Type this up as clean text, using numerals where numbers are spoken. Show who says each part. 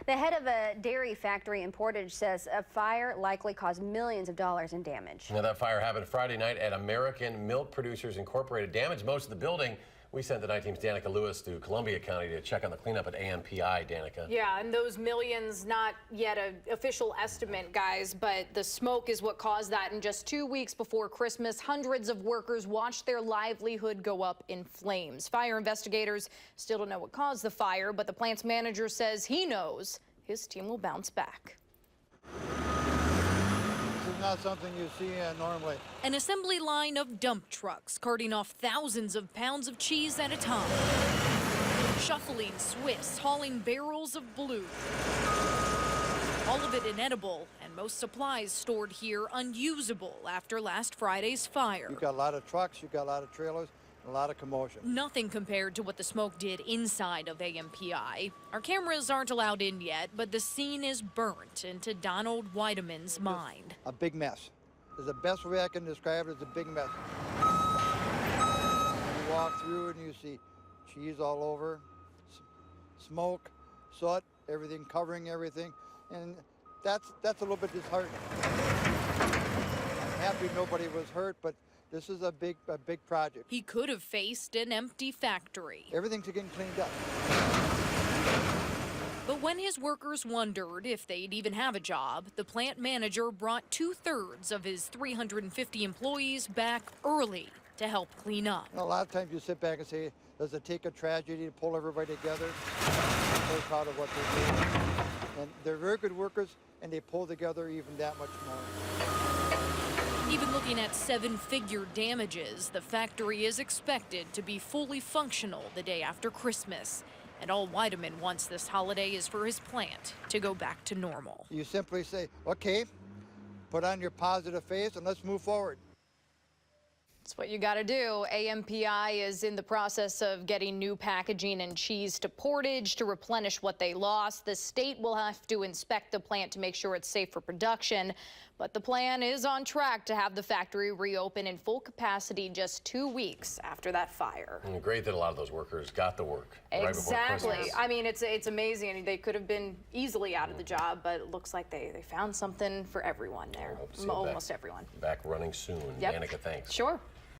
Speaker 1: The head of a dairy factory in Portage says a fire likely caused millions of dollars in damage.
Speaker 2: Now, that fire happened Friday night at American Milk Producers Incorporated. Damaged most of the building. We sent the night team's Danica Lewis to Columbia County to check on the cleanup at AMPI, Danica.
Speaker 3: Yeah, and those millions, not yet an official estimate, guys, but the smoke is what caused that. And just 2 weeks before Christmas, hundreds of workers watched their livelihood go up in flames. Fire investigators still don't know what caused the fire, but the plant's manager says he knows his team will bounce back.
Speaker 4: This is not something you see normally.
Speaker 5: An assembly line of dump trucks carting off thousands of pounds of cheese at a time. Shuffling Swiss, hauling barrels of blue. All of it inedible, and most supplies stored here unusable after last Friday's fire.
Speaker 4: You've got a lot of trucks, you've got a lot of trailers, a lot of commotion.
Speaker 5: Nothing compared to what the smoke did inside of AMPI. Our cameras aren't allowed in yet, but the scene is burnt into Donald Weideman's mind.
Speaker 4: A big mess. Is the best way I can describe it as a big mess. You walk through and you see cheese all over, smoke, soot, everything covering everything, and that's a little bit disheartening. I'm happy nobody was hurt, but this is a big project.
Speaker 5: He could have faced an empty factory.
Speaker 4: Everything's getting cleaned up.
Speaker 5: But when his workers wondered if they'd even have a job, the plant manager brought 2/3 of his 350 employees back early to help clean up.
Speaker 4: A lot of times you sit back and say, does it take a tragedy to pull everybody together? I'm so proud of what they're doing. And they're very good workers, and they pull together even that much more.
Speaker 5: Even looking at 7-figure damages, the factory is expected to be fully functional the day after Christmas. And all Weideman wants this holiday is for his plant to go back to normal.
Speaker 4: You simply say, okay, put on your positive face and let's move forward.
Speaker 3: That's what you got to do. AMPI is in the process of getting new packaging and cheese to Portage to replenish what they lost. The state will have to inspect the plant to make sure it's safe for production. But the plan is on track to have the factory reopen in full capacity just 2 weeks after that fire.
Speaker 2: And great that a lot of those workers got to work
Speaker 3: Exactly.
Speaker 2: right before Christmas.
Speaker 3: I mean, it's amazing. I mean, they could have been easily out of the job, but it looks like they found something for everyone there.
Speaker 2: Hope to see it
Speaker 3: Almost everyone.
Speaker 2: Back running soon.
Speaker 3: Yep.
Speaker 2: Danica, thanks.
Speaker 3: Sure.